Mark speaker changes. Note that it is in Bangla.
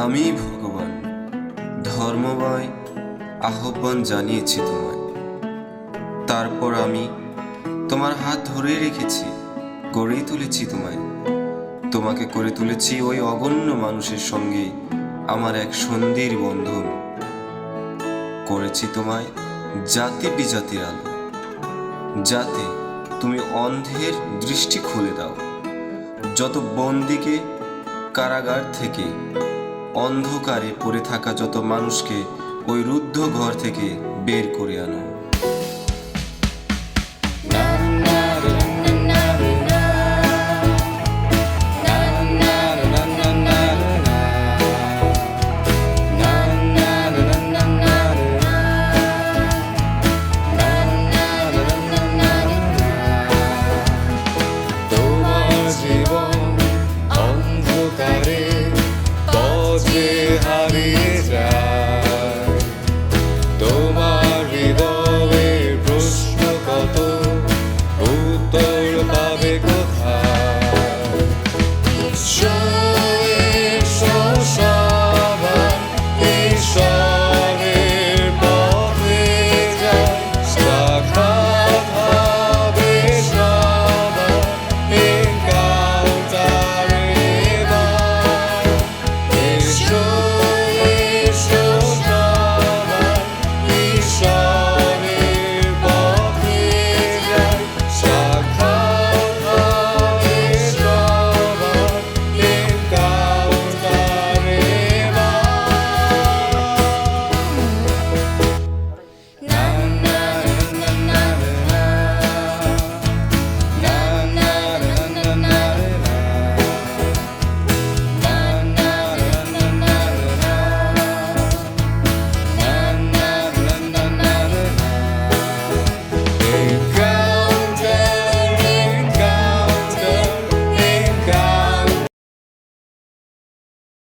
Speaker 1: আমি ভগবান ধর্মময় আহ্বান জানিয়েছি তোমায়। তারপর আমি তোমার হাত ধরে রেখেছি, গড়েই তুলেছি তোমায়। তোমাকে করে তুলেছি ওই অগণ্য মানুষের সঙ্গে আমার এক সন্ধির বন্ধন। করেছি তোমায় জাতি বিজাতির আলো, যাতে তুমি অন্ধের দৃষ্টি খুলে দাও। যত বন্দিকে কারাগার থেকে অন্ধকারে পড়ে থাকা যত মানুষকে ওই রুদ্ধ ঘর থেকে বের করে আনো।
Speaker 2: হারিয়ে যায় তোমার হৃদয়ের প্রশ্ন কত, উত্তর পাবে কোথায়?